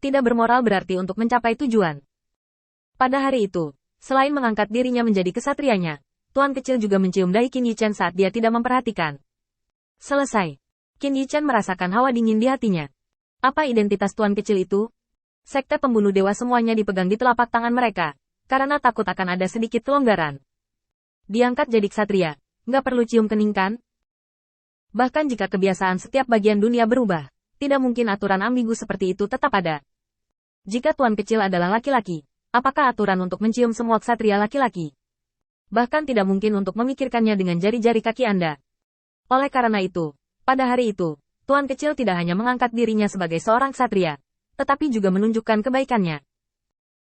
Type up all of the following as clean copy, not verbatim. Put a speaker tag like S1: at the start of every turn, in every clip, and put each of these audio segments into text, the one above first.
S1: Tidak bermoral berarti untuk mencapai tujuan. Pada hari itu, selain mengangkat dirinya menjadi kesatrianya, Tuan Kecil juga mencium dahi Qin Yichen saat dia tidak memperhatikan. Selesai. Qin Yichen merasakan hawa dingin di hatinya. Apa identitas Tuan Kecil itu? Sekte pembunuh dewa semuanya dipegang di telapak tangan mereka, karena takut akan ada sedikit kelonggaran. Diangkat jadi ksatria, nggak perlu cium kening kan? Bahkan jika kebiasaan setiap bagian dunia berubah, tidak mungkin aturan ambigu seperti itu tetap ada. Jika Tuan Kecil adalah laki-laki, apakah aturan untuk mencium semua ksatria laki-laki? Bahkan tidak mungkin untuk memikirkannya dengan jari-jari kaki Anda. Oleh karena itu, pada hari itu, Tuan Kecil tidak hanya mengangkat dirinya sebagai seorang ksatria, tetapi juga menunjukkan kebaikannya.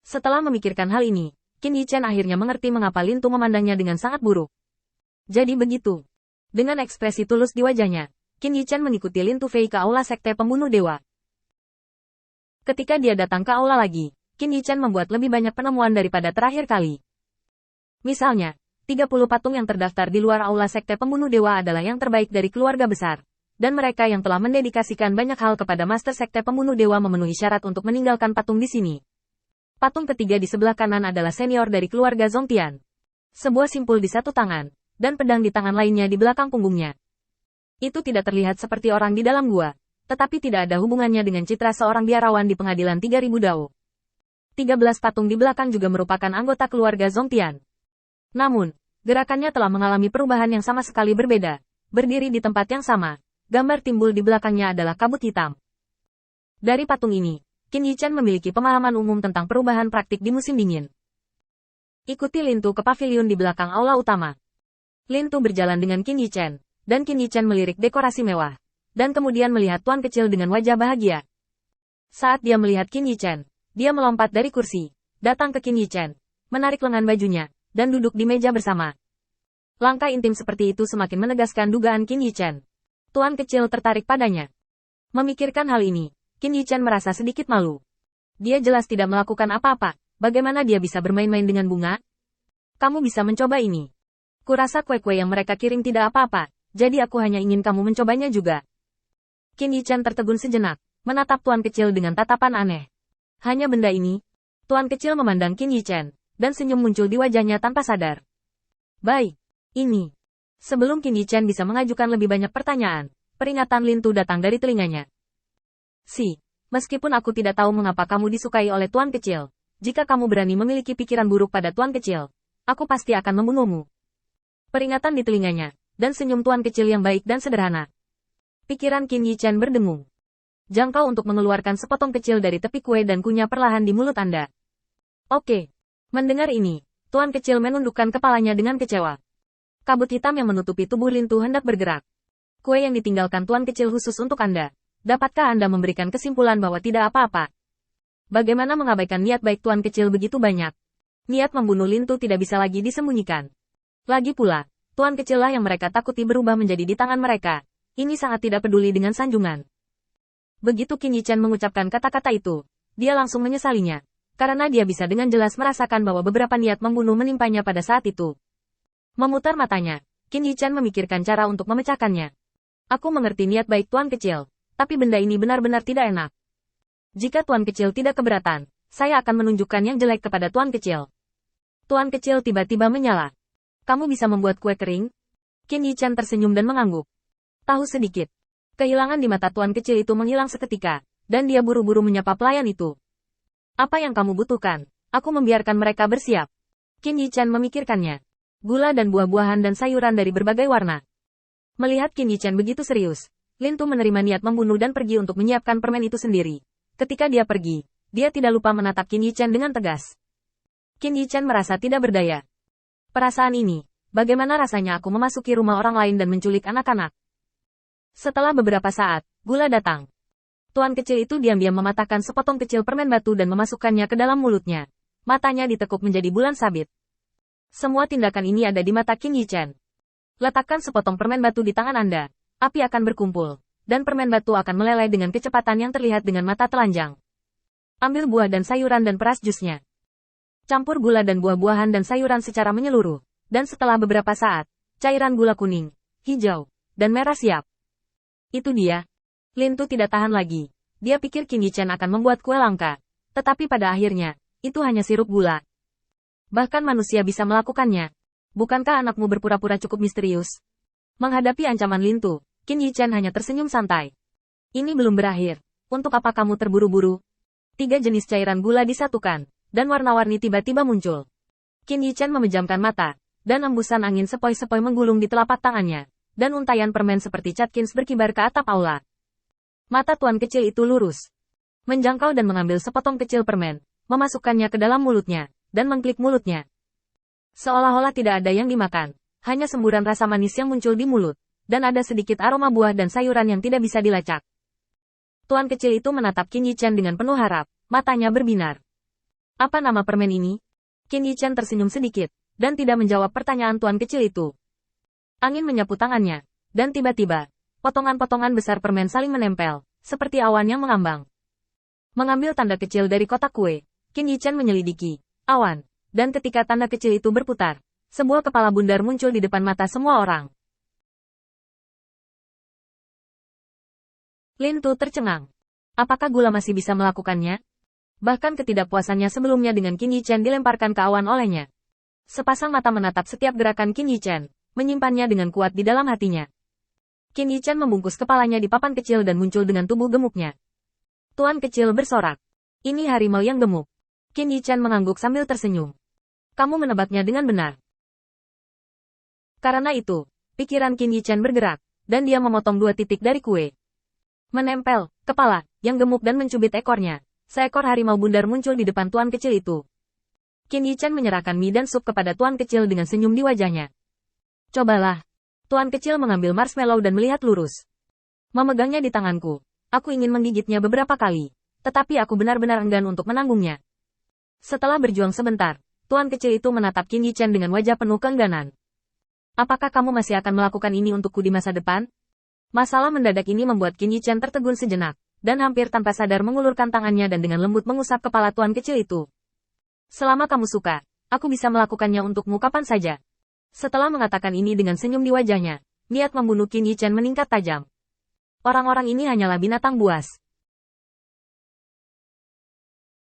S1: Setelah memikirkan hal ini, Qin Yichen akhirnya mengerti mengapa Lin Tu memandangnya dengan sangat buruk. Jadi begitu. Dengan ekspresi tulus di wajahnya, Qin Yichen mengikuti Lin Tu Fei ke aula sekte pembunuh dewa. Ketika dia datang ke aula lagi, Qin Yichen membuat lebih banyak penemuan daripada terakhir kali. Misalnya, 30 patung yang terdaftar di luar aula sekte pembunuh dewa adalah yang terbaik dari keluarga besar, dan mereka yang telah mendedikasikan banyak hal kepada master sekte pembunuh dewa memenuhi syarat untuk meninggalkan patung di sini. Patung ketiga di sebelah kanan adalah senior dari keluarga Zongtian. Sebuah simpul di satu tangan, dan pedang di tangan lainnya di belakang punggungnya. Itu tidak terlihat seperti orang di dalam gua, tetapi tidak ada hubungannya dengan citra seorang biarawan di pengadilan 3000 dao. 13 patung di belakang juga merupakan anggota keluarga Zongtian. Namun, gerakannya telah mengalami perubahan yang sama sekali berbeda. Berdiri di tempat yang sama, gambar timbul di belakangnya adalah kabut hitam. Dari patung ini, Qin Yichen memiliki pemahaman umum tentang perubahan praktik di musim dingin. Ikuti Lin Tu ke pavilion di belakang aula utama. Lin Tu berjalan dengan Qin Yichen, dan Qin Yichen melirik dekorasi mewah, dan kemudian melihat Tuan Kecil dengan wajah bahagia. Saat dia melihat Qin Yichen, dia melompat dari kursi, datang ke Qin Yichen, menarik lengan bajunya, dan duduk di meja bersama. Langkah intim seperti itu semakin menegaskan dugaan Qin Yichen. Tuan Kecil tertarik padanya. Memikirkan hal ini, Qin Yichen merasa sedikit malu. Dia jelas tidak melakukan apa-apa, bagaimana dia bisa bermain-main dengan bunga? Kamu bisa mencoba ini. Kurasa kue-kue yang mereka kirim tidak apa-apa, jadi aku hanya ingin kamu mencobanya juga. Qin Yichen tertegun sejenak, menatap Tuan Kecil dengan tatapan aneh. Hanya benda ini? Tuan Kecil memandang Qin Yichen, dan senyum muncul di wajahnya tanpa sadar. Baik, ini. Sebelum Qin Yichen bisa mengajukan lebih banyak pertanyaan, peringatan Lin Tu datang dari telinganya. Meskipun aku tidak tahu mengapa kamu disukai oleh Tuan Kecil, jika kamu berani memiliki pikiran buruk pada Tuan Kecil, aku pasti akan membunuhmu. Peringatan di telinganya, dan senyum Tuan Kecil yang baik dan sederhana. Pikiran Qin Yichen berdengung. Jangkau untuk mengeluarkan sepotong kecil dari tepi kue dan kunyah perlahan di mulut Anda. Oke. Mendengar ini, Tuan Kecil menundukkan kepalanya dengan kecewa. Kabut hitam yang menutupi tubuh Lin Tu hendak bergerak. Kue yang ditinggalkan Tuan Kecil khusus untuk Anda. Dapatkah Anda memberikan kesimpulan bahwa tidak apa-apa? Bagaimana mengabaikan niat baik Tuan Kecil begitu banyak? Niat membunuh Lin Tu tidak bisa lagi disembunyikan. Lagi pula, Tuan Kecil lah yang mereka takuti berubah menjadi di tangan mereka. Ini sangat tidak peduli dengan sanjungan. Begitu Qin Yichen mengucapkan kata-kata itu, dia langsung menyesalinya. Karena dia bisa dengan jelas merasakan bahwa beberapa niat membunuh menimpanya pada saat itu. Memutar matanya, Qin Yichen memikirkan cara untuk memecahkannya. Aku mengerti niat baik Tuan Kecil, tapi benda ini benar-benar tidak enak. Jika Tuan Kecil tidak keberatan, saya akan menunjukkan yang jelek kepada Tuan Kecil. Tuan Kecil tiba-tiba menyala. Kamu bisa membuat kue kering? Qin Yichen tersenyum dan mengangguk. Tahu sedikit. Kehilangan di mata Tuan Kecil itu menghilang seketika, dan dia buru-buru menyapa pelayan itu. Apa yang kamu butuhkan? Aku membiarkan mereka bersiap. Qin Yichen memikirkannya. Gula dan buah-buahan dan sayuran dari berbagai warna. Melihat Qin Yichen begitu serius, Lin Tu menerima niat membunuh dan pergi untuk menyiapkan permen itu sendiri. Ketika dia pergi, dia tidak lupa menatap Qin Yichen dengan tegas. Qin Yichen merasa tidak berdaya. Perasaan ini, bagaimana rasanya aku memasuki rumah orang lain dan menculik anak-anak? Setelah beberapa saat, Gula datang. Tuan Kecil itu diam-diam mematahkan sepotong kecil permen batu dan memasukkannya ke dalam mulutnya. Matanya ditekuk menjadi bulan sabit. Semua tindakan ini ada di mata Qin Yichen. Letakkan sepotong permen batu di tangan Anda. Api akan berkumpul, dan permen batu akan meleleh dengan kecepatan yang terlihat dengan mata telanjang. Ambil buah dan sayuran dan peras jusnya. Campur gula dan buah-buahan dan sayuran secara menyeluruh, dan setelah beberapa saat, cairan gula kuning, hijau, dan merah siap. Itu dia. Lin Tu tidak tahan lagi. Dia pikir Qin Yichen akan membuat kue langka. Tetapi pada akhirnya, itu hanya sirup gula. Bahkan manusia bisa melakukannya. Bukankah anakmu berpura-pura cukup misterius? Menghadapi ancaman Lin Tu, Qin Yichen hanya tersenyum santai. Ini belum berakhir. Untuk apa kamu terburu-buru? 3 jenis cairan gula disatukan, dan warna-warni tiba-tiba muncul. Qin Yichen memejamkan mata, dan embusan angin sepoi-sepoi menggulung di telapak tangannya, dan untaian permen seperti Catkins berkibar ke atap aula. Mata tuan kecil itu lurus, menjangkau dan mengambil sepotong kecil permen, memasukkannya ke dalam mulutnya, dan mengklik mulutnya. Seolah-olah tidak ada yang dimakan, hanya semburan rasa manis yang muncul di mulut, dan ada sedikit aroma buah dan sayuran yang tidak bisa dilacak. Tuan kecil itu menatap Qin Yichen dengan penuh harap, matanya berbinar. Apa nama permen ini? Qin Yichen tersenyum sedikit, dan tidak menjawab pertanyaan tuan kecil itu. Angin menyapu tangannya, dan tiba-tiba, potongan-potongan besar permen saling menempel, seperti awan yang mengambang. Mengambil tanda kecil dari kotak kue, Qin Yichen menyelidiki awan, dan ketika tanda kecil itu berputar, sebuah kepala bundar muncul di depan mata semua orang. Lin Tu tercengang. Apakah gula masih bisa melakukannya? Bahkan ketidakpuasannya sebelumnya dengan Qin Yichen dilemparkan ke awan olehnya. Sepasang mata menatap setiap gerakan Qin Yichen, menyimpannya dengan kuat di dalam hatinya. Qin Yichen membungkus kepalanya di papan kecil dan muncul dengan tubuh gemuknya. Tuan kecil bersorak. Ini harimau yang gemuk. Qin Yichen mengangguk sambil tersenyum. Kamu menebaknya dengan benar. Karena itu, pikiran Qin Yichen bergerak, dan dia memotong 2 titik dari kue. Menempel, kepala, yang gemuk dan mencubit ekornya. Seekor harimau bundar muncul di depan tuan kecil itu. Qin Yichen menyerahkan mie dan sup kepada tuan kecil dengan senyum di wajahnya. Cobalah. Tuan kecil mengambil marshmallow dan melihat lurus. Memegangnya di tanganku. Aku ingin menggigitnya beberapa kali. Tetapi aku benar-benar enggan untuk menanggungnya. Setelah berjuang sebentar, tuan kecil itu menatap Qin Yichen dengan wajah penuh keengganan. Apakah kamu masih akan melakukan ini untukku di masa depan? Masalah mendadak ini membuat Qin Yichen tertegun sejenak, dan hampir tanpa sadar mengulurkan tangannya dan dengan lembut mengusap kepala tuan kecil itu. Selama kamu suka, aku bisa melakukannya untukmu kapan saja. Setelah mengatakan ini dengan senyum di wajahnya, niat membunuh Qin Yichen meningkat tajam. Orang-orang ini hanyalah binatang buas.